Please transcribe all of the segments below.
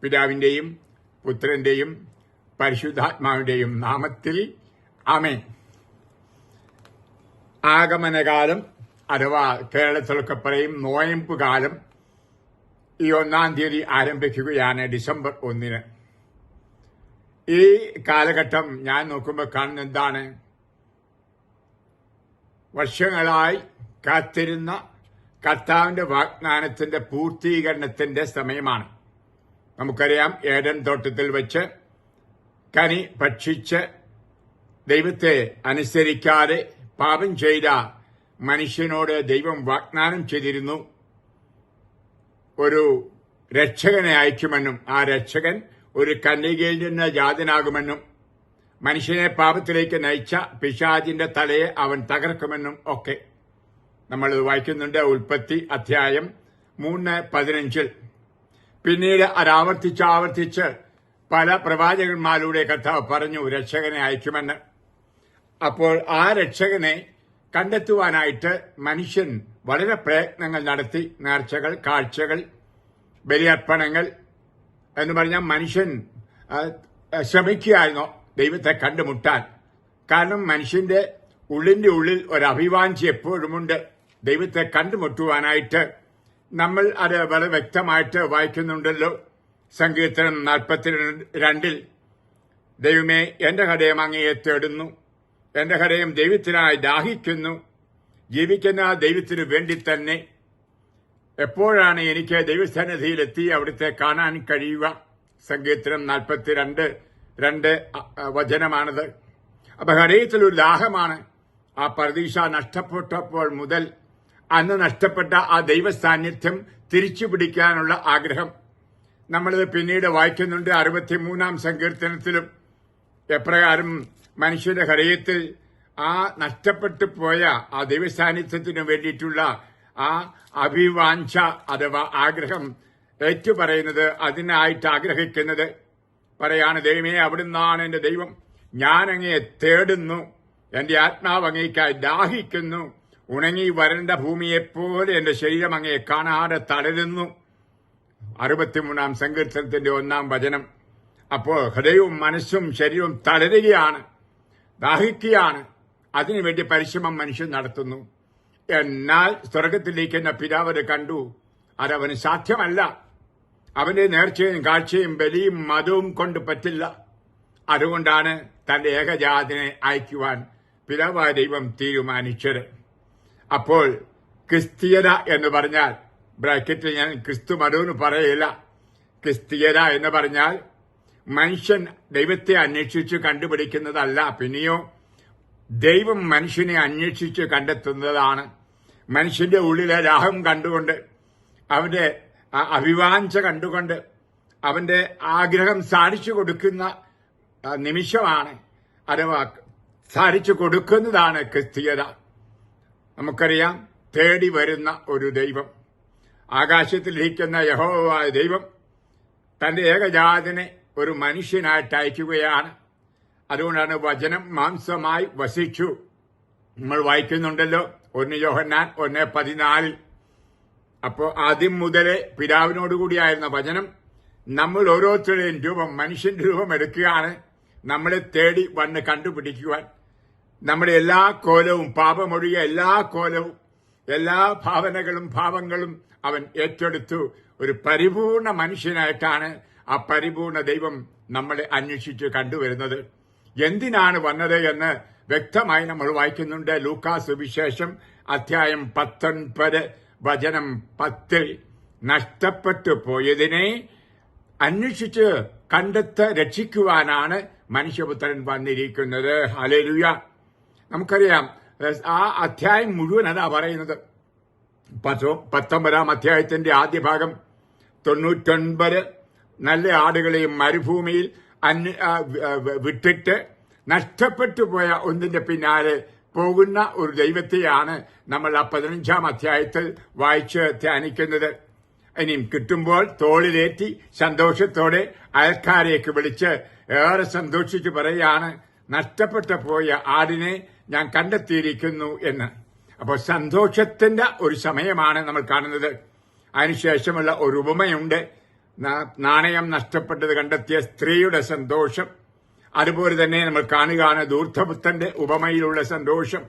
പിതാവിന്റെയും പുത്രന്റെയും പരിശുദ്ധാത്മാവിന്റെയും നാമത്തിൽ ആമേൻ. ആഗമനകാലം അഥവാ കേരളത്തിലൊക്കെ പറയും നോയമ്പ് കാലം ഈ 1-ാം തീയതി ആരംഭിക്കുകയാണ്, ഡിസംബർ 1-ന്. ഈ കാലഘട്ടം ഞാൻ നോക്കുമ്പോൾ കാണുന്ന എന്താണ്? വർഷങ്ങളായി കാത്തിരുന്ന കർത്താവിന്റെ വാഗ്ദാനത്തിന്റെ പൂർത്തീകരണത്തിന്റെ സമയമാണ്. നമുക്കറിയാം, ഏദൻ തോട്ടത്തിൽ വെച്ച് കനി ഭക്ഷിച്ച് ദൈവത്തെ അനുസരിക്കാതെ പാപം ചെയ്ത മനുഷ്യനോട് ദൈവം വാഗ്ദാനം ചെയ്തിരുന്നു, ഒരു രക്ഷകനെ അയക്കുമെന്നും ആ രക്ഷകൻ ഒരു കന്യകയിൽ നിന്ന് ജാതനാകുമെന്നും മനുഷ്യനെ പാപത്തിലേക്ക് നയിച്ച പിശാചിന്റെ തലയെ അവൻ തകർക്കുമെന്നും ഒക്കെ നമ്മൾ വായിക്കുന്നുണ്ട്. ഉൽപ്പത്തി അധ്യായം 3:15. പിന്നീട് അത് ആവർത്തിച്ച് പല പ്രവാചകന്മാരുടെ കർത്താവ് പറഞ്ഞു രക്ഷകനെ അയക്കുമെന്ന്. അപ്പോൾ ആ രക്ഷകനെ കണ്ടെത്തുവാനായിട്ട് മനുഷ്യൻ വളരെ പ്രയത്നങ്ങൾ നടത്തി. നേർച്ചകൾ, കാഴ്ചകൾ, ബലിയർപ്പണങ്ങൾ എന്ന് പറഞ്ഞാൽ മനുഷ്യൻ ശ്രമിക്കുകയായിരുന്നു ദൈവത്തെ കണ്ടുമുട്ടാൻ. കാരണം മനുഷ്യന്റെ ഉള്ളിന്റെ ഉള്ളിൽ ഒരു അഭിവാഞ്ചി എപ്പോഴുമുണ്ട് ദൈവത്തെ കണ്ടുമുട്ടുവാനായിട്ട്. നമ്മൾ അത് വളരെ വ്യക്തമായിട്ട് വായിക്കുന്നുണ്ടല്ലോ. സങ്കീർത്തനം 42 ദൈവമേ, എന്റെ ഹൃദയം അങ്ങയെ തേടുന്നു, എന്റെ ഹൃദയം ദൈവത്തിനായി ദാഹിക്കുന്നു, ജീവിക്കുന്ന ദൈവത്തിനു വേണ്ടി തന്നെ. എപ്പോഴാണ് എനിക്ക് ദൈവസന്നിധിയിലെത്തി അവിടുത്തെ കാണാൻ കഴിയുക? സങ്കീർത്തനം 42:2 വചനമാണത്. അപ്പൊ ഹൃദയത്തിലൊരു ദാഹമാണ്. ആ പർദീസ നഷ്ടപ്പെട്ടപ്പോൾ മുതൽ അന്ന് നഷ്ടപ്പെട്ട ആ ദൈവ സാന്നിധ്യം തിരിച്ചു പിടിക്കാനുള്ള ആഗ്രഹം. നമ്മളിത് പിന്നീട് വായിക്കുന്നുണ്ട് 63-ാം സങ്കീർത്തനത്തിലും. എപ്രകാരം മനുഷ്യന്റെ ഹൃദയത്തിൽ ആ നഷ്ടപ്പെട്ടു പോയ ആ ദൈവ സാന്നിധ്യത്തിനു വേണ്ടിയിട്ടുള്ള ആ അഭിവാഞ്ച അഥവാ ആഗ്രഹം ഏറ്റുപറയുന്നത്, അതിനായിട്ട് ആഗ്രഹിക്കുന്നത് പറയാണ്, ദൈവമേ, അവിടുന്നാണ് എന്റെ ദൈവം, ഞാൻ അങ്ങയെ തേടുന്നു, എന്റെ ആത്മാവ് അങ്ങേക്കായി ദാഹിക്കുന്നു, ഉണങ്ങി വരണ്ട ഭൂമിയെപ്പോലെ എന്റെ ശരീരം അങ്ങയെ കാണാതെ തളരുന്നു. 63-ാം സങ്കീർത്തനത്തിന്റെ 1-ാം വചനം. അപ്പോൾ ഹൃദയവും മനസ്സും ശരീരവും തളരുകയാണ്, ദാഹിക്കുകയാണ്. അതിനുവേണ്ടി പരിശ്രമം മനുഷ്യൻ നടത്തുന്നു. എന്നാൽ സ്വർഗത്തിലിരിക്കുന്ന പിതാവ് കണ്ടു, അതവന് സാധ്യമല്ല. അവന്റെ നേർച്ചയും കാഴ്ചയും ബലിയും മതവും കൊണ്ട് പറ്റില്ല. അതുകൊണ്ടാണ് തന്റെ ഏകജാതനെ അയക്കുവാൻ പിതാവായ ദൈവം തീരുമാനിച്ചത്. അപ്പോൾ ക്രിസ്തീയത എന്ന് പറഞ്ഞാൽ, ബ്രാക്കറ്റിൽ ഞാൻ ക്രിസ്തു മതമെന്ന് പറയില്ല, ക്രിസ്തീയത എന്ന് പറഞ്ഞാൽ മനുഷ്യൻ ദൈവത്തെ അന്വേഷിച്ച് കണ്ടുപിടിക്കുന്നതല്ല, പിന്നെയോ ദൈവം മനുഷ്യനെ അന്വേഷിച്ച് കണ്ടെത്തുന്നതാണ്. മനുഷ്യന്റെ ഉള്ളിലെ ദാഹം കണ്ടുകൊണ്ട്, അവന്റെ അഭിവാഞ്ച കണ്ടുകൊണ്ട്, അവന്റെ ആഗ്രഹം സാധിച്ചു കൊടുക്കുന്ന നിമിഷമാണ്, അഥവാ സാധിച്ചു കൊടുക്കുന്നതാണ് ക്രിസ്തീയത. നമുക്കറിയാം, തേടി വരുന്ന ഒരു ദൈവം, ആകാശത്തിലിരിക്കുന്ന യഹോവയായ ദൈവം തന്റെ ഏകജാതനെ ഒരു മനുഷ്യനായിട്ട് അയക്കുകയാണ്. അതുകൊണ്ടാണ് വചനം മാംസമായി വസിച്ചു. നമ്മൾ വായിക്കുന്നുണ്ടല്ലോ 1 യോഹന്നാൻ 1:14. അപ്പോൾ ആദ്യം മുതലേ പിതാവിനോടുകൂടിയായിരുന്ന വചനം നമ്മൾ ഓരോരുത്തരുടെയും രൂപം, മനുഷ്യന്റെ രൂപം എടുക്കുകയാണ്, നമ്മളെ തേടി വന്ന് കണ്ടുപിടിക്കുവാൻ. നമ്മുടെ എല്ലാ കോലവും, പാപമൊഴിയ എല്ലാ കോലവും, എല്ലാ ഭാവനകളും ഭാവങ്ങളും അവൻ ഏറ്റെടുത്തു. ഒരു പരിപൂർണ മനുഷ്യനായിട്ടാണ് ആ പരിപൂർണ ദൈവം നമ്മളെ അന്വേഷിച്ച് കണ്ടുവരുന്നത്. എന്തിനാണ് വന്നത് എന്ന് വ്യക്തമായി നമ്മൾ വായിക്കുന്നുണ്ട്. ലൂക്കാസ് സുവിശേഷം അധ്യായം 19 വചനം 10. നഷ്ടപ്പെട്ടു പോയതിനെ അന്വേഷിച്ച് കണ്ടെത്ത് രക്ഷിക്കുവാനാണ് മനുഷ്യപുത്രൻ വന്നിരിക്കുന്നത്. ഹല്ലേലൂയ. നമുക്കറിയാം, ആ അധ്യായം മുഴുവൻ അതാ പറയുന്നത്. 19-ാം അധ്യായത്തിന്റെ ആദ്യ ഭാഗം 99 നല്ല ആടുകളെയും മരുഭൂമിയിൽ വിട്ടിട്ട് നഷ്ടപ്പെട്ടു പോയ ഒന്നിന്റെ പിന്നാലെ പോകുന്ന ഒരു ദൈവത്തെയാണ് നമ്മൾ ആ 15-ാം അധ്യായത്തിൽ വായിച്ച് ധ്യാനിക്കുന്നത്. ഇനിയും കിട്ടുമ്പോൾ തോളിലേറ്റി സന്തോഷത്തോടെ അയൽക്കാരെയൊക്കെ വിളിച്ച് ഏറെ സന്തോഷിച്ച് പറയുകയാണ്, നഷ്ടപ്പെട്ടു പോയ ആടിനെ ഞാൻ കണ്ടെത്തിയിരിക്കുന്നു എന്ന്. അപ്പോൾ സന്തോഷത്തിന്റെ ഒരു സമയമാണ് നമ്മൾ കാണുന്നത്. അതിനുശേഷമുള്ള ഒരു ഉപമയുണ്ട്. നാണയം നഷ്ടപ്പെട്ടത് കണ്ടെത്തിയ സ്ത്രീയുടെ സന്തോഷം, അതുപോലെ തന്നെ നമ്മൾ കാണുകയാണ് ധൂർത്തപുത്രന്റെ ഉപമയിലുള്ള സന്തോഷം.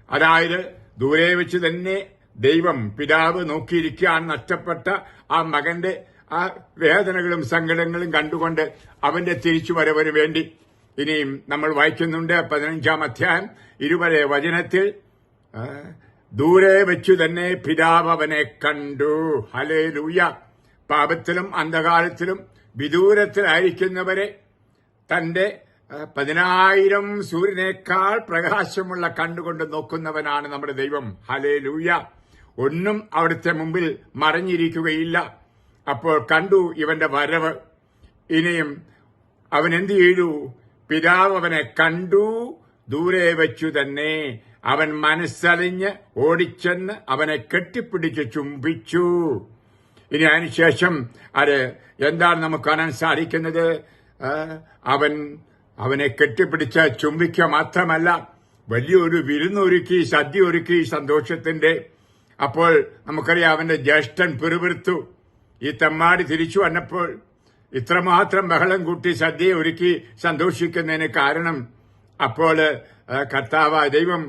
അതായത് ദൂരെ വെച്ച് തന്നെ ദൈവം പിതാവ് നോക്കിയിരിക്കാൻ നഷ്ടപ്പെട്ട ആ മകന്റെ ആ വേദനകളും സങ്കടങ്ങളും കണ്ടുകൊണ്ട് അവന്റെ തിരിച്ചുവരവിന് വേണ്ടി. ഇനിയും നമ്മൾ വായിക്കുന്നുണ്ട് 15-ാം അധ്യായം 20 വചനത്തിൽ, ദൂരെ വെച്ചു തന്നെ പിതാവ് അവനെ കണ്ടു. ഹല്ലേലൂയ. പാപത്തിലും അന്ധകാരത്തിലും വിദൂരത്തിലായിരിക്കുന്നവരെ തന്റെ 10,000 സൂര്യനേക്കാൾ പ്രകാശമുള്ള കണ്ടുകൊണ്ട് നോക്കുന്നവനാണ് നമ്മുടെ ദൈവം. ഹല്ലേലൂയ. ഒന്നും അവിടുത്തെ മുമ്പിൽ മറഞ്ഞിരിക്കുകയില്ല. അപ്പോൾ കണ്ടു ഇവന്റെ വരവ്. ഇനിയും അവൻ എന്ത് ചെയ്തു? പിതാവ് അവനെ കണ്ടു, ദൂരെ വെച്ചു തന്നെ അവൻ മനസ്സലിഞ്ഞ് ഓടിച്ചെന്ന് അവനെ കെട്ടിപ്പിടിച്ച് ചുംബിച്ചു. ഇനി അതിനുശേഷം അത് എന്താണ് നമുക്ക് കാണാൻ സാധിക്കുന്നത്? അവനെ കെട്ടിപ്പിടിച്ച ചുംബിക്കുക മാത്രമല്ല, വലിയൊരു വിരുന്നൊരുക്കി, സദ്യ ഒരുക്കി സന്തോഷത്തിന്റെ. അപ്പോൾ നമുക്കറിയാം, അവന്റെ ജ്യേഷ്ഠൻ പിറുപിറുത്തു. ഈ തെമ്മാടി തിരിച്ചു വന്നപ്പോൾ ഇത്രമാത്രം ബഹളം കൂട്ടി സദ്യ ഒരുക്കി സന്തോഷിക്കുന്നതിന് കാരണം, അപ്പോൾ കർത്താവ് ദൈവം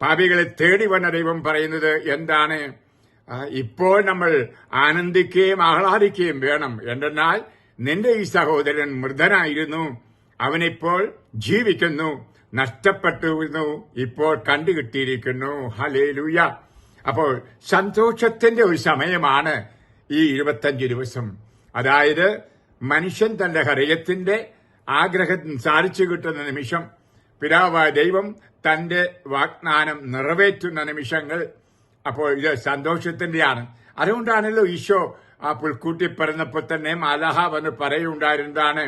പാപികളെ തേടി വന്ന ദൈവം പറയുന്നത് എന്താണ്? ഇപ്പോൾ നമ്മൾ ആനന്ദിക്കുകയും ആഹ്ലാദിക്കുകയും വേണം. എന്തെന്നാൽ നിന്റെ ഈ സഹോദരൻ മൃതനായിരുന്നു, അവനിപ്പോൾ ജീവിക്കുന്നു, നഷ്ടപ്പെട്ടിരുന്നു, ഇപ്പോൾ കണ്ടുകിട്ടിയിരിക്കുന്നു. ഹല്ലേലൂയ. അപ്പോൾ സന്തോഷത്തിന്റെ ഒരു സമയമാണ് ഈ 25 ദിവസം. അതായത് മനുഷ്യൻ തന്റെ ഹൃദയത്തിന്റെ ആഗ്രഹം സാധിച്ചു കിട്ടുന്ന നിമിഷം, പിതാവായ ദൈവം തന്റെ വാഗ്ദാനം നിറവേറ്റുന്ന നിമിഷങ്ങൾ. അപ്പോൾ ഇത് സന്തോഷത്തിന്റെയാണ്. അതുകൊണ്ടാണല്ലോ ഈശോ ആ പുൽക്കൂട്ടി പറഞ്ഞപ്പോൾ തന്നെ മാലാഹ വന്ന് പറയുണ്ടായിരുന്നതാണ്,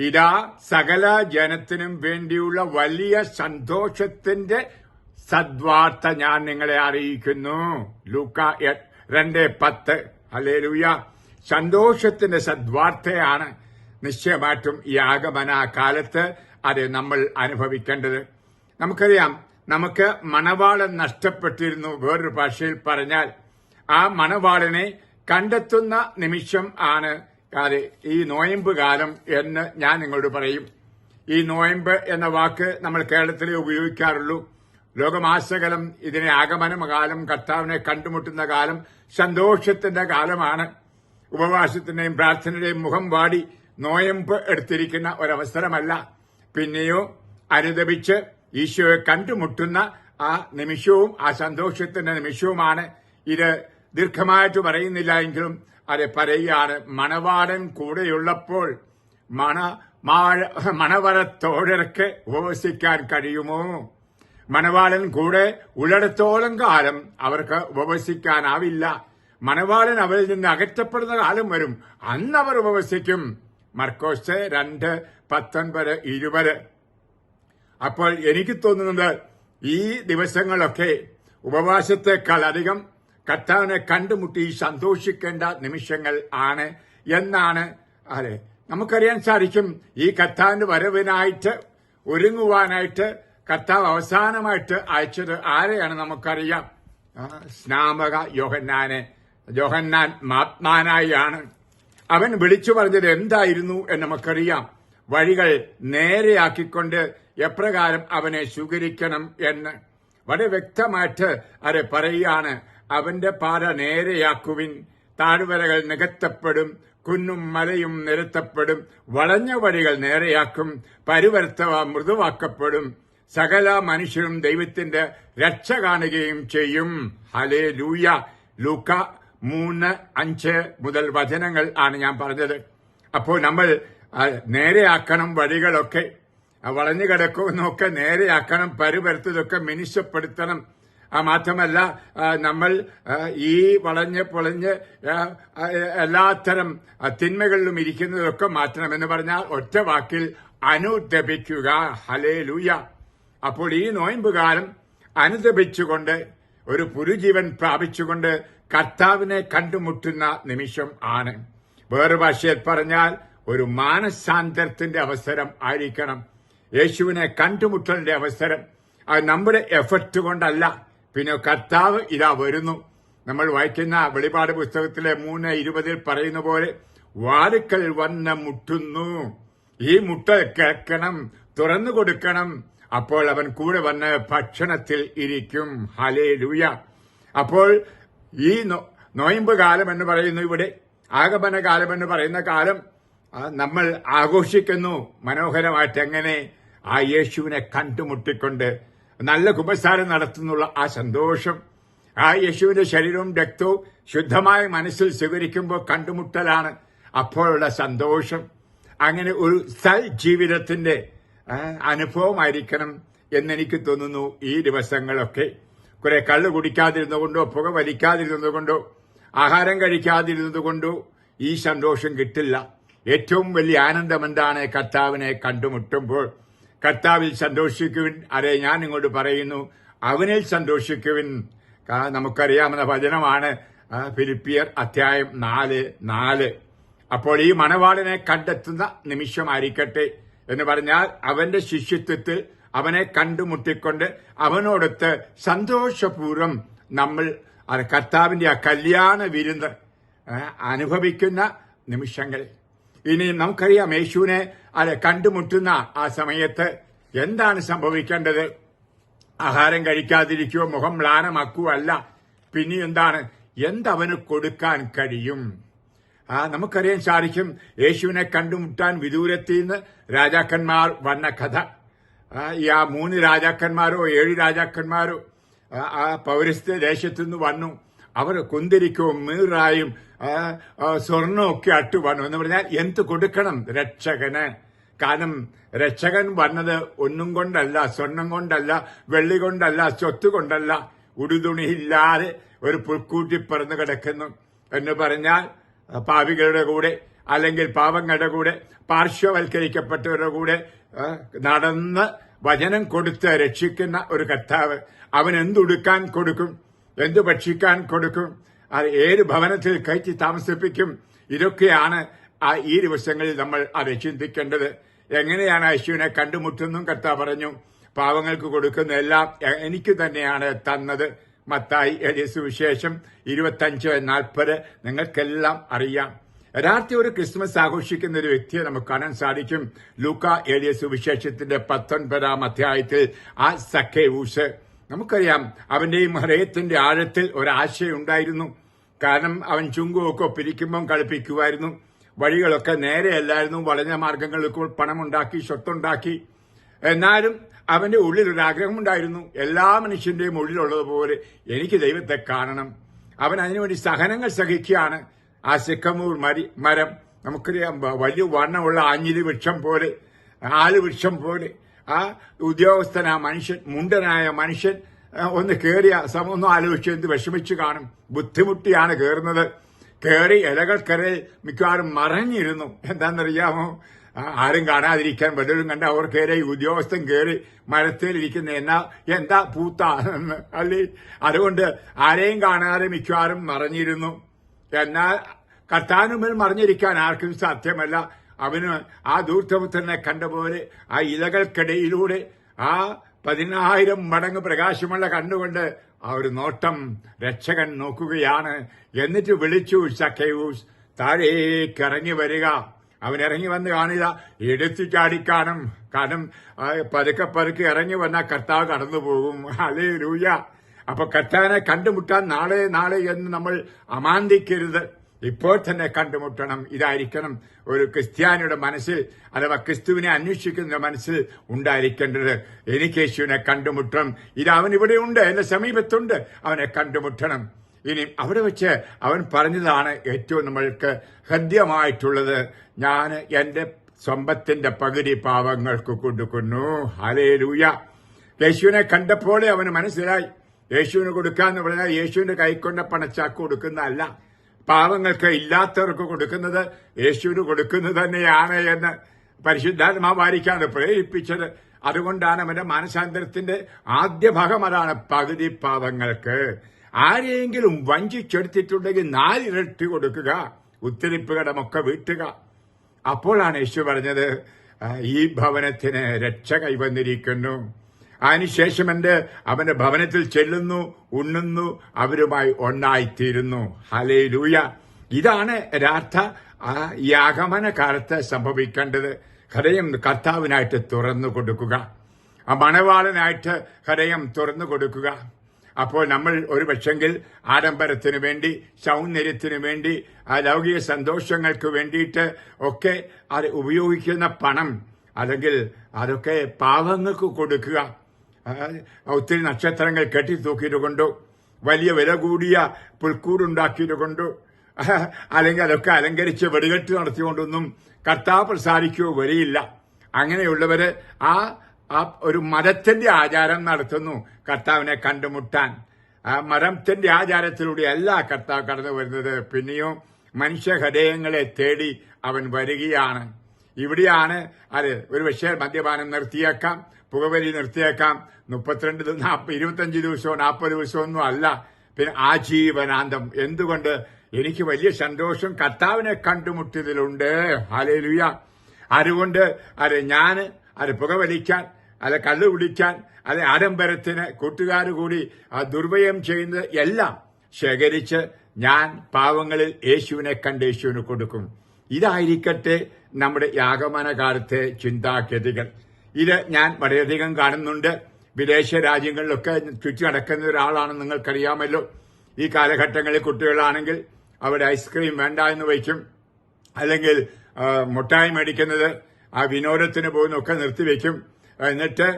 ഇതാ സകല ജനത്തിനും വേണ്ടിയുള്ള വലിയ സന്തോഷത്തിന്റെ സദ്വാർത്ത ഞാൻ നിങ്ങളെ അറിയിക്കുന്നു. ലൂക്ക 2:10. ഹല്ലേലൂയ. സന്തോഷത്തിന്റെ സദ്വാർത്തയാണ് നിശ്ചയമായിട്ടും ഈ ആഗമന കാലത്ത് അത് നമ്മൾ അനുഭവിക്കേണ്ടത്. നമുക്കറിയാം, നമുക്ക് മണവാളൻ നഷ്ടപ്പെട്ടിരുന്നു. വേറൊരു ഭാഷയിൽ പറഞ്ഞാൽ ആ മണവാളനെ കണ്ടെത്തുന്ന നിമിഷം ആണ് ഈ നോയമ്പ് കാലം എന്ന് ഞാൻ നിങ്ങളോട് പറയും. ഈ നോയമ്പ് എന്ന വാക്ക് നമ്മൾ കേരളത്തിലേ ഉപയോഗിക്കാറുള്ളൂ. ലോകമാസകലം ഇതിനെ ആഗമനകാലം, കർത്താവിനെ കണ്ടുമുട്ടുന്ന കാലം, സന്തോഷത്തിന്റെ കാലമാണ്. ഉപവാസത്തിന്റെയും പ്രാർത്ഥനയുടെയും മുഖം വാടി നോയമ്പ് എടുത്തിരിക്കുന്ന ഒരവസരമല്ല. പിന്നെയോ അനുദപിച്ച് ഈശോയെ കണ്ടുമുട്ടുന്ന ആ നിമിഷവും ആ സന്തോഷത്തിന്റെ നിമിഷവുമാണ്. ഇത് ദീർഘമായിട്ട് പറയുന്നില്ല എങ്കിലും അത് പറയുകയാണ്. മണവാളൻ കൂടെയുള്ളപ്പോൾ മണവറത്തോഴർക്ക് ഉപവസിക്കാൻ കഴിയുമോ? മണവാളൻ കൂടെ ഉള്ളിടത്തോളം കാലം അവർക്ക് ഉപവസിക്കാനാവില്ല. മണവാളൻ അവരിൽ നിന്ന് അകറ്റപ്പെടുന്ന കാലം വരും, അന്ന് അവർ ഉപവസിക്കും. മർക്കോസ് 2:19-20. അപ്പോൾ എനിക്ക് തോന്നുന്നത് ഈ ദിവസങ്ങളൊക്കെ ഉപവാസത്തെക്കാൾ അധികം കർത്താവിനെ കണ്ടുമുട്ടി സന്തോഷിക്കേണ്ട നിമിഷങ്ങൾ ആണ് എന്നാണ്. അതെ, നമുക്കറിയാൻ സാധിക്കും, ഈ കർത്താവിന്റെ വരവിനായിട്ട് ഒരുങ്ങുവാനായിട്ട് കർത്താവ് അവസാനമായിട്ട് അയച്ചത് ആരെയാണ് നമുക്കറിയാം. സ്നാപക യോഹന്നാൻ മാത്മാനായാണ്. അവൻ വിളിച്ചു പറഞ്ഞത് എന്തായിരുന്നു എന്ന് നമുക്കറിയാം. വഴികൾ നേരെയാക്കിക്കൊണ്ട് എപ്രകാരം അവനെ സ്വീകരിക്കണം എന്ന് വളരെ വ്യക്തമായിട്ട് അത് പറയുകയാണ്. അവന്റെ പാത നേരെയാക്കുവിൻ, താഴ്വരകൾ നികത്തപ്പെടും, കുന്നും മലയും നിരത്തപ്പെടും, വളഞ്ഞ വഴികൾ നേരെയാക്കും, പരുവരുത്തവ മൃദുവാക്കപ്പെടും, സകല മനുഷ്യരും ദൈവത്തിന്റെ രക്ഷ കാണുകയും ചെയ്യും. ഹല്ലേലൂയ. ലൂക്ക 3:5 മുതൽ വചനങ്ങൾ ആണ് ഞാൻ പറഞ്ഞത്. അപ്പോൾ നമ്മൾ നേരെയാക്കണം, വഴികളൊക്കെ വളഞ്ഞു കിടക്കുന്നതൊക്കെ നേരെയാക്കണം, പരുവരുത്തതൊക്കെ മിനുസപ്പെടുത്തണം. മാത്രമല്ല, നമ്മൾ ഈ വളഞ്ഞ് പൊളഞ്ഞ് എല്ലാത്തരം തിന്മകളിലും ഇരിക്കുന്നതൊക്കെ മാറ്റണമെന്ന് പറഞ്ഞാൽ ഒറ്റ വാക്കിൽ അനുദപിക്കുക. ഹല്ലേലൂയ. അപ്പോൾ ഈ നോയമ്പുകാലം അനുദപിച്ചുകൊണ്ട് ഒരു പുതുജീവൻ പ്രാപിച്ചുകൊണ്ട് കർത്താവിനെ കണ്ടുമുട്ടുന്ന നിമിഷം ആണ്. വേറെ ഭാഷയിൽ പറഞ്ഞാൽ ഒരു മാനസാന്തരത്തിന്റെ അവസരം ആയിരിക്കണം. യേശുവിനെ കണ്ടുമുട്ടലിന്റെ അവസരം. അത് നമ്മുടെ എഫർട്ട് കൊണ്ടല്ല. പിന്നെ കർത്താവ് ഇതാ വരുന്നു. നമ്മൾ വായിക്കുന്ന വെളിപാട് പുസ്തകത്തിലെ 3:20 പറയുന്ന പോലെ വാതിൽക്കൽ വന്ന് മുട്ടുന്നു. ഈ മുട്ട കേൾക്കണം, തുറന്നു കൊടുക്കണം. അപ്പോൾ അവൻ കൂടെ വന്ന് ഭക്ഷണത്തിൽ ഇരിക്കും. ഹല്ലേലൂയ. അപ്പോൾ ഈ നോയമ്പ് കാലം എന്ന് പറയുന്നു, ഇവിടെ ആഗമന കാലം എന്ന് പറയുന്ന കാലം നമ്മൾ ആഘോഷിക്കുന്നു മനോഹരമായിട്ട്. എങ്ങനെ? ആ യേശുവിനെ കണ്ടുമുട്ടിക്കൊണ്ട് നല്ല കുമ്പസാരം നടത്തുന്നുള്ള ആ സന്തോഷം, ആ യേശുവിന്റെ ശരീരവും രക്തവും ശുദ്ധമായ മനസ്സിൽ സ്വീകരിക്കുമ്പോൾ കണ്ടുമുട്ടലാണ് അപ്പോഴുള്ള സന്തോഷം. അങ്ങനെ ഒരു സൽജീവിതത്തിന്റെ അനുഭവമായിരിക്കണം എന്നെനിക്ക് തോന്നുന്നു. ഈ ദിവസങ്ങളൊക്കെ കുറെ കള്ളു കുടിക്കാതിരുന്നുകൊണ്ടോ, പുക വലിക്കാതിരുന്നതുകൊണ്ടോ, ആഹാരം കഴിക്കാതിരുന്നതുകൊണ്ടോ ഈ സന്തോഷം കിട്ടില്ല. ഏറ്റവും വലിയ ആനന്ദം എന്താണ്? കർത്താവിനെ കണ്ടുമുട്ടുമ്പോൾ. കർത്താവിൽ സന്തോഷിക്കുവിൻ. അതെ, ഞാൻ നിങ്ങളോട് പറയുന്നു, അവനിൽ സന്തോഷിക്കുവിൻ. നമുക്കറിയാവുന്ന വചനമാണ് ഫിലിപ്പിയർ 4:4. അപ്പോൾ ഈ മണവാളനെ കണ്ടെത്തുന്ന നിമിഷമായിരിക്കട്ടെ എന്ന് പറഞ്ഞാൽ അവന്റെ ശിഷ്യത്വത്തിൽ അവനെ കണ്ടുമുട്ടിക്കൊണ്ട് അവനോടൊത്ത് സന്തോഷപൂർവ്വം നമ്മൾ കർത്താവിന്റെ ആ കല്യാണ വിരുന്ന് അനുഭവിക്കുന്ന നിമിഷങ്ങൾ. ഇനി നമുക്കറിയാം, യേശുവിനെ കണ്ടുമുട്ടുന്ന ആ സമയത്ത് എന്താണ് സംഭവിക്കേണ്ടത്? ആഹാരം കഴിക്കാതിരിക്കുകയോ മുഖം മ്ലാനമാക്കുകയോ അല്ല. പിന്നെ എന്താണ്? എന്തവന് കൊടുക്കാൻ കഴിയും? നമുക്കറിയാൻ സാധിക്കും, യേശുവിനെ കണ്ടുമുട്ടാൻ വിദൂരത്തിൽ നിന്ന് രാജാക്കന്മാർ വന്ന കഥ. ഈ 3 രാജാക്കന്മാരോ 7 രാജാക്കന്മാരോ ആ പൗരസ്ത്യ ദേശത്തു നിന്ന് വന്നു. അവർ കുന്തിരിക്കവും മീറായും സ്വർണവും ഒക്കെ അട്ടു വന്നു. എന്ന് പറഞ്ഞാൽ എന്ത് കൊടുക്കണം രക്ഷകന്? കാരണം രക്ഷകൻ വന്നത് ഒന്നും കൊണ്ടല്ല, സ്വർണം കൊണ്ടല്ല, വെള്ളി കൊണ്ടല്ല, സ്വത്ത് കൊണ്ടല്ല. ഉടുതുണിയില്ലാതെ ഒരു പുൽക്കൂട്ടി പറന്നു കിടക്കുന്നു എന്ന് പറഞ്ഞാൽ പാപികളുടെ കൂടെ, അല്ലെങ്കിൽ പാവങ്ങളുടെ കൂടെ, പാർശ്വവൽക്കരിക്കപ്പെട്ടവരുടെ കൂടെ നടന്ന് വചനം കൊടുത്ത് രക്ഷിക്കുന്ന ഒരു കർത്താവ്. അവൻ എന്തുടുക്കാൻ കൊടുക്കും? എന്തു ഭക്ഷിക്കാൻ കൊടുക്കും? അത് ഏത് ഭവനത്തിൽ കയറ്റി താമസിപ്പിക്കും? ഇതൊക്കെയാണ് ഈ ദിവസങ്ങളിൽ നമ്മൾ അത് ചിന്തിക്കേണ്ടത്. എങ്ങനെയാണ് യേശുവിനെ കണ്ടുമുട്ടുന്നു? കർത്താവ് പറഞ്ഞു, പാവങ്ങൾക്ക് കൊടുക്കുന്ന എല്ലാം എനിക്ക് തന്നെയാണ് തന്നത്. മത്തായി എഴുതിയ സുവിശേഷം 25:40 നിങ്ങൾക്കെല്ലാം അറിയാം. യഥാർത്ഥ ഒരു ക്രിസ്മസ് ആഘോഷിക്കുന്ന ഒരു വ്യക്തിയെ നമുക്ക് കാണാൻ സാധിക്കും. ലൂക്ക എഴുതിയ സുവിശേഷത്തിന്റെ 19-ാം അധ്യായത്തിൽ ആ സക്കേവൂസ്. നമുക്കറിയാം, അവന്റെയും ഹൃദയത്തിന്റെ ആഴത്തിൽ ഒരാശയുണ്ടായിരുന്നു. കാരണം അവൻ ചുങ്കുമൊക്കെ പിരിക്കുമ്പം കളിപ്പിക്കുമായിരുന്നു. വഴികളൊക്കെ നേരെയല്ലായിരുന്നു. വളഞ്ഞ മാർഗങ്ങളിൽ പണമുണ്ടാക്കി, സ്വത്തുണ്ടാക്കി. എന്നാലും അവന്റെ ഉള്ളിൽ ഒരു ആഗ്രഹമുണ്ടായിരുന്നു. എല്ലാ മനുഷ്യന്റെയും ഉള്ളിലുള്ളതുപോലെ എനിക്ക് ദൈവത്തെ കാണണം. അവൻ അതിനുവേണ്ടി സഹനങ്ങൾ സഹിക്കുകയാണ്. ആ സിക്കമൂർ മരം നമുക്കറിയാം, വലിയ വണ്ണമുള്ള ആഞ്ഞിലി വൃക്ഷം പോലെ, ആലുവൃക്ഷം പോലെ. ആ ഉദ്യോഗസ്ഥനായ മനുഷ്യൻ, മുണ്ടനായ മനുഷ്യൻ ഒന്ന് കയറിയ ഒന്നും ആലോചിച്ച് എന്ത് വിഷമിച്ച് കാണും. ബുദ്ധിമുട്ടിയാണ് കയറുന്നത്. കയറി ഇലകൾക്കരയിൽ മിക്കവാറും മറഞ്ഞിരുന്നു. എന്താണെന്നറിയാമോ? ആരും കാണാതിരിക്കാൻ വല്ലവരും കണ്ട അവർ കയറി, ഉദ്യോഗസ്ഥൻ കയറി മരത്തിലിരിക്കുന്ന എന്താ പൂത്ത അല്ലേ? അതുകൊണ്ട് ആരെയും കാണാതെ മിക്കവാറും മറഞ്ഞിരുന്നു. എന്നാൽ കർത്താവിനുമേൽ മറിഞ്ഞിരിക്കാൻ ആർക്കും സാധ്യമല്ല. അവന് ആ ധൂർത്തപുത്രനെ കണ്ട പോലെ ആ ഇലകൾക്കിടയിലൂടെ ആ 10,000 മടങ്ങ് പ്രകാശമുള്ള കണ്ണുകൊണ്ട് ആ ഒരു നോട്ടം രക്ഷകൻ നോക്കുകയാണ്. എന്നിട്ട് വിളിച്ചു, സക്കേവൂസ് താഴേക്ക് ഇറങ്ങി വരിക. അവൻ ഇറങ്ങി വന്ന് കാണില്ല, എടുത്തു ചാടിക്കാണും. കാരണം പതുക്കെ പതുക്കെ ഇറങ്ങി വന്ന കർത്താവ് കടന്നു പോകും. ഹല്ലേലൂയ. അപ്പൊ കർത്താവിനെ കണ്ടുമുട്ടാൻ നാളെ എന്ന് നമ്മൾ അമാന്തിക്കരുത്. ഇപ്പോൾ തന്നെ കണ്ടുമുട്ടണം. ഇതായിരിക്കണം ഒരു ക്രിസ്ത്യാനിയുടെ മനസ്സിൽ, അഥവാ ക്രിസ്തുവിനെ അന്വേഷിക്കുന്ന മനസ്സിൽ ഉണ്ടായിരിക്കേണ്ടത്. എനിക്ക് യേശുവിനെ കണ്ടുമുട്ടണം. ഇത് അവൻ ഇവിടെ ഉണ്ട്, എന്റെ സമീപത്തുണ്ട്. അവനെ കണ്ടുമുട്ടണം. ഇനി അവിടെ വെച്ച് അവൻ പറഞ്ഞതാണ് ഏറ്റവും നമ്മൾക്ക് ഹൃദ്യമായിട്ടുള്ളത്. ഞാൻ എന്റെ സമ്പത്തിന്റെ പകുതി പാവങ്ങൾക്ക് കൊടുക്കുന്നു. ഹല്ലേലൂയ. യേശുവിനെ കണ്ടപ്പോഴേ അവന് മനസ്സിലായി, യേശുവിന് കൊടുക്കാന്ന് പറഞ്ഞാൽ യേശുവിന്റെ കൈക്കൊണ്ട പണച്ചാക്ക് കൊടുക്കുന്നതല്ല, പാവങ്ങൾക്ക്, ഇല്ലാത്തവർക്ക് കൊടുക്കുന്നത് യേശുവിന് കൊടുക്കുന്നത് തന്നെയാണ് എന്ന് പരിശുദ്ധാത്മാവായിരിക്കാണ് പ്രേരിപ്പിച്ചത്. അതുകൊണ്ടാണ് അവന്റെ മാനസാന്തരത്തിന്റെ ആദ്യ ഭാഗം അതാണ്, പകുതി പാവങ്ങൾക്ക്. ആരെയെങ്കിലും വഞ്ചിച്ചെടുത്തിട്ടുണ്ടെങ്കിൽ 4 ഇരട്ടി കൊടുക്കുക, ഉത്തരിപ്പ് കടമൊക്കെ വീട്ടുക. അപ്പോഴാണ് യേശു പറഞ്ഞത്, ഈ ഭവനത്തിന് രക്ഷ കൈവന്നിരിക്കുന്നു. അതിനുശേഷം അവന്റെ ഭവനത്തിൽ ചെല്ലുന്നു, ഉണ്ണുന്നു, അവരുമായി ഒന്നായിത്തീരുന്നു. ഹല്ലേലൂയ. ഇതാണ് യഥാർത്ഥ ഈ ആഗമന കാലത്ത് സംഭവിക്കേണ്ടത്. ഹൃദയം കർത്താവിനായിട്ട് തുറന്നു കൊടുക്കുക, ആ മണവാളനായിട്ട് ഹൃദയം തുറന്നു കൊടുക്കുക. അപ്പോൾ നമ്മൾ ഒരു പക്ഷെങ്കിൽ ആഡംബരത്തിന് വേണ്ടി, സൗന്ദര്യത്തിന് വേണ്ടി, ലൗകിക സന്തോഷങ്ങൾക്ക് വേണ്ടിയിട്ട് ഒക്കെ അത് ഉപയോഗിക്കുന്ന പണം അല്ലെങ്കിൽ അതൊക്കെ പാവങ്ങൾക്ക് കൊടുക്കുക. ഒത്തിരി നക്ഷത്രങ്ങൾ കെട്ടിത്തൂക്കിയിട്ടുകൊണ്ടോ, വലിയ വില കൂടിയ പുൽക്കൂടുണ്ടാക്കിയിട്ടുകൊണ്ടോ, അല്ലെങ്കിൽ അതൊക്കെ അലങ്കരിച്ച് വെടികെട്ട് നടത്തിക്കൊണ്ടൊന്നും കർത്താവ് പ്രസാദിക്കുകയോ വരിയില്ല. അങ്ങനെയുള്ളവര് ആ ഒരു മതത്തിന്റെ ആചാരം നടത്തുന്നു കർത്താവിനെ കണ്ടുമുട്ടാൻ. ആ മതത്തിന്റെ ആചാരത്തിലൂടെയല്ല കർത്താവ് കടന്നു വരുന്നത്. പിന്നെയോ മനുഷ്യ ഹൃദയങ്ങളെ തേടി അവൻ വരികയാണ്. ഇവിടെയാണ് അത് ഒരു പക്ഷേ മദ്യപാനം നിർത്തിയേക്കാം, പുകവലി നിർത്തിയേക്കാം. 25 ദിവസമോ 40 ദിവസമോ ഒന്നും അല്ല, പിന്നെ ആജീവനാന്തം. എന്തുകൊണ്ട്? എനിക്ക് വലിയ സന്തോഷം കർത്താവിനെ കണ്ടുമുട്ടിയതിലുണ്ട്. ഹല്ലേലൂയ. അതുകൊണ്ട് ഞാൻ പുകവലിക്കാൻ, കള്ളു കുടിക്കാൻ, ആഡംബരത്തിന് കൂട്ടുകാർ കൂടി ദുർവ്യയം ചെയ്യുന്നത് എല്ലാം ശേഖരിച്ച് ഞാൻ പാവങ്ങളിൽ യേശുവിനെ കണ്ട് യേശുവിന് കൊടുക്കും. ഇതായിരിക്കട്ടെ നമ്മുടെ ആഗമന കാലത്തെ ചിന്താഗതികൾ. ഇത് ഞാൻ വളരെയധികം കാണുന്നുണ്ട്. വിദേശ രാജ്യങ്ങളിലൊക്കെ ചുറ്റി നടക്കുന്ന ഒരാളാണ്, നിങ്ങൾക്കറിയാമല്ലോ. ഈ കാലഘട്ടങ്ങളിൽ കുട്ടികളാണെങ്കിൽ അവിടെ ഐസ്ക്രീം വേണ്ട എന്ന് വയ്ക്കും, അല്ലെങ്കിൽ മുട്ടായി മേടിക്കുന്നത്, ആ വിനോദത്തിന് പോകുന്നൊക്കെ നിർത്തിവെക്കും. എന്നിട്ട്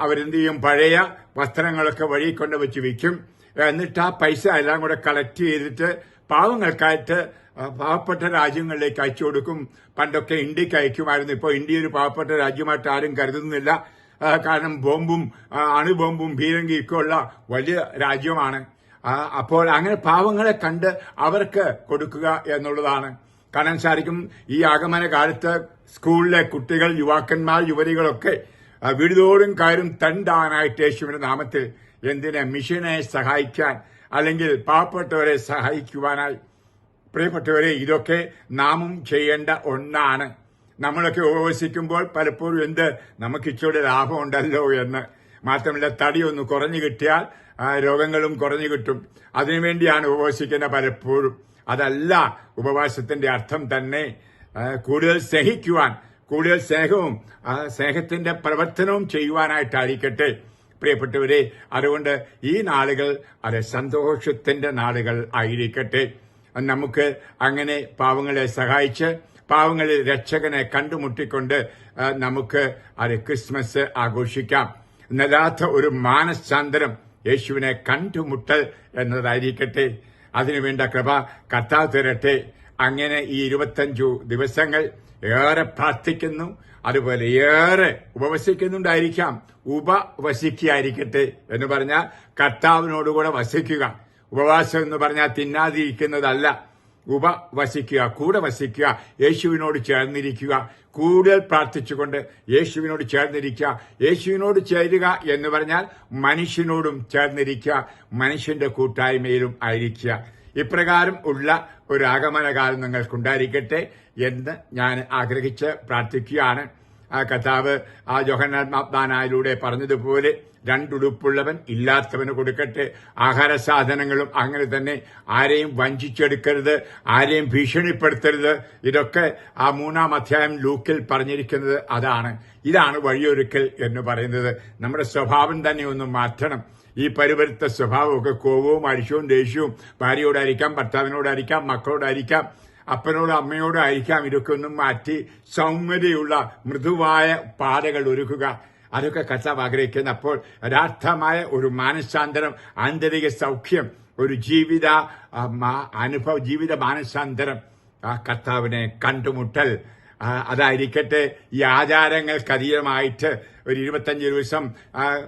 അവരെന്ത് ചെയ്യും? പഴയ വസ്ത്രങ്ങളൊക്കെ വഴി കൊണ്ട് വെച്ച് വിൽക്കും. എന്നിട്ട് ആ പൈസ എല്ലാം കൂടെ കളക്ട് ചെയ്തിട്ട് പാവങ്ങൾക്കായിട്ട് പാവപ്പെട്ട രാജ്യങ്ങളിലേക്ക് അയച്ചു കൊടുക്കും. പണ്ടൊക്കെ ഇന്ത്യക്ക് അയക്കുമായിരുന്നു. ഇപ്പോൾ ഇന്ത്യ ഒരു പാവപ്പെട്ട രാജ്യമായിട്ട് ആരും കരുതുന്നില്ല. കാരണം ബോംബും അണുബോംബും പീരങ്കിയൊക്കെ ഉള്ള വലിയ രാജ്യമാണ്. അപ്പോൾ അങ്ങനെ പാവങ്ങളെ കണ്ട് അവർക്ക് കൊടുക്കുക എന്നുള്ളതാണ് കാണാൻ സാധിക്കും. ഈ ആഗമന കാലത്ത് സ്കൂളിലെ കുട്ടികൾ, യുവാക്കന്മാർ, യുവതികളൊക്കെ വീടുതോറും കയറും തണ്ടാനായിട്ട് യേശുവിന്റെ നാമത്തിൽ. എന്തിന്? മിഷനെ സഹായിക്കാൻ, അല്ലെങ്കിൽ പാവപ്പെട്ടവരെ സഹായിക്കുവാനായി. പ്രിയപ്പെട്ടവരെ, ഇതൊക്കെ നാമും ചെയ്യേണ്ട ഒന്നാണ്. നമ്മളൊക്കെ ഉപവസിക്കുമ്പോൾ പലപ്പോഴും നമുക്ക് ഇച്ചിരി ലാഭമുണ്ടല്ലോ എന്ന്. മാത്രമല്ല, തടിയൊന്ന് കുറഞ്ഞു കിട്ടിയാൽ രോഗങ്ങളും കുറഞ്ഞു കിട്ടും. അതിനുവേണ്ടിയാണ് ഉപവസിക്കുന്നത് പലപ്പോഴും. അതല്ല ഉപവാസത്തിന്റെ അർത്ഥം തന്നെ. കൂടുതൽ സ്നേഹിക്കുവാൻ, കൂടുതൽ സ്നേഹവും സ്നേഹത്തിന്റെ പ്രവർത്തനവും ചെയ്യുവാനായിട്ടായിരിക്കട്ടെ പ്രിയപ്പെട്ടവരെ. അതുകൊണ്ട് ഈ നാളുകൾ സന്തോഷത്തിന്റെ നാളുകൾ ആയിരിക്കട്ടെ. നമുക്ക് അങ്ങനെ പാവങ്ങളെ സഹായിച്ച് പാവങ്ങളിൽ രക്ഷകനെ കണ്ടുമുട്ടിക്കൊണ്ട് നമുക്ക് ക്രിസ്മസ് ആഘോഷിക്കാം. എന്നല്ലാത്ത ഒരു മാനസാന്തരം, യേശുവിനെ കണ്ടുമുട്ടൽ എന്നതായിരിക്കട്ടെ. അതിനുവേണ്ട കൃപ കർത്താവ് തരട്ടെ. അങ്ങനെ ഈ 25 ദിവസങ്ങൾ ഏറെ പ്രാർത്ഥിക്കുന്നു, അതുപോലെ ഏറെ ഉപവസിക്കുന്നുണ്ടായിരിക്കാം. ഉപവസിക്കുകയായിരിക്കട്ടെ എന്ന് പറഞ്ഞാൽ കർത്താവിനോടുകൂടെ വസിക്കുക. ഉപവാസം എന്ന് പറഞ്ഞാൽ തിന്നാതിരിക്കുന്നതല്ല. ഉപവസിക്കുക, കൂടെ വസിക്കുക, യേശുവിനോട് ചേർന്നിരിക്കുക, കൂടുതൽ പ്രാർത്ഥിച്ചുകൊണ്ട് യേശുവിനോട് ചേർന്നിരിക്കുക. യേശുവിനോട് ചേരുക എന്ന് പറഞ്ഞാൽ മനുഷ്യനോടും ചേർന്നിരിക്കുക, മനുഷ്യന്റെ കൂട്ടായ്മയിലും ആയിരിക്കുക. ഇപ്രകാരം ഉള്ള ഒരു ആഗമനകാലം നിങ്ങൾക്കുണ്ടായിരിക്കട്ടെ എന്ന് ഞാൻ ആഗ്രഹിച്ച് പ്രാർത്ഥിക്കുകയാണ്. കർത്താവ് യോഹന്നാൻ മാപ്താനായിലൂടെ പറഞ്ഞതുപോലെ 2 ഉടുപ്പുള്ളവൻ ഇല്ലാത്തവന് കൊടുക്കട്ടെ. ആഹാര സാധനങ്ങളും അങ്ങനെ തന്നെ. ആരെയും വഞ്ചിച്ചെടുക്കരുത്, ആരെയും ഭീഷണിപ്പെടുത്തരുത്. ഇതൊക്കെ 3-ാം അധ്യായം ലൂക്കിൽ പറഞ്ഞിരിക്കുന്നത് അതാണ്. ഇതാണ് വഴിയൊരുക്കൽ എന്ന് പറയുന്നത്. നമ്മുടെ സ്വഭാവം തന്നെ ഒന്ന് മാറ്റണം. ഈ പരിവരുത്ത സ്വഭാവമൊക്കെ കോപവും അരിശവും ദേഷ്യവും ഭാര്യയോടായിരിക്കാം, ഭർത്താവിനോടായിരിക്കാം, മക്കളോടായിരിക്കാം, അപ്പനോടും അമ്മയോടും ആയിരിക്കാം. ഇതൊക്കെ ഒന്നും മാറ്റി സൗമ്യതയുള്ള മൃദുവായ പാതകൾ ഒരുക്കുക. അതൊക്കെ കർത്താവ് ആഗ്രഹിക്കുന്ന. അപ്പോൾ യഥാർത്ഥമായ ഒരു മാനസാന്തരം, ആന്തരിക സൗഖ്യം, ഒരു ജീവിത മാനസാന്തരം, കർത്താവിനെ കണ്ടുമുട്ടൽ അതായിരിക്കട്ടെ. ഈ ആചാരങ്ങൾക്കതീതമായിട്ട് ഒരു 25 ദിവസം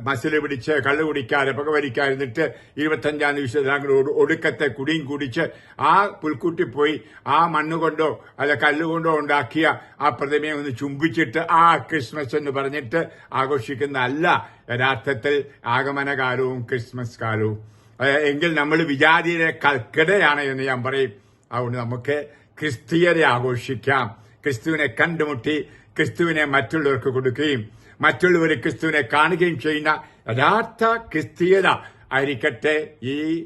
മസില് പിടിച്ച് കള്ളു കുടിക്കാതെ പുകവലിക്കാതിരുന്നിട്ട് 25-ാം ദിവസം ഒടുക്കത്തെ കുടിയും കുടിച്ച് ആ പുൽക്കുട്ടി പോയി ആ മണ്ണുകൊണ്ടോ അല്ല കല്ലുകൊണ്ടോ ഉണ്ടാക്കിയ ആ പ്രതിമയെ ഒന്ന് ചുംബിച്ചിട്ട് ക്രിസ്മസ് എന്ന് പറഞ്ഞിട്ട് ആഘോഷിക്കുന്ന അല്ല യഥാർത്ഥത്തിൽ ആഗമനകാലവും ക്രിസ്മസ് കാലവും. എങ്കിൽ നമ്മൾ വിജാതിയുടെ കൽക്കടയാണ് എന്ന് ഞാൻ പറയും. അതുകൊണ്ട് നമുക്ക് ക്രിസ്തീയരെ ആഘോഷിക്കാം. ക്രിസ്തുവിനെ കണ്ടുമുട്ടി ക്രിസ്തുവിനെ മറ്റുള്ളവർക്ക് കൊടുക്കുകയും മറ്റുള്ളവർ ക്രിസ്തുവിനെ കാണുകയും ചെയ്യുന്ന യഥാർത്ഥ ക്രിസ്തീയത ആയിരിക്കട്ടെ ഈ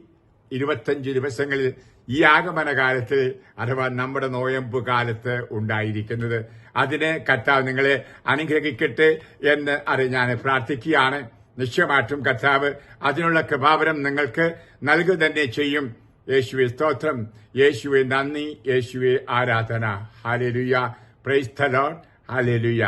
25 ദിവസങ്ങളിൽ ഈ ആഗമനകാലത്ത് അഥവാ നമ്മുടെ നോയമ്പ് കാലത്ത് ഉണ്ടായിരിക്കുന്നത്. അതിന് കർത്താവ് നിങ്ങളെ അനുഗ്രഹിക്കട്ടെ എന്ന് ഞാൻ പ്രാർത്ഥിക്കുകയാണ്. നിശ്ചയമായിട്ടും കർത്താവ് അതിനുള്ള കൃപാവരം നിങ്ങൾക്ക് നൽകുക തന്നെ ചെയ്യും. യേശുവെ സ്തോത്രം, യേശുവെ നന്ദി, യേശുവെ ആരാധന. Hallelujah. Praise the Lord. Hallelujah.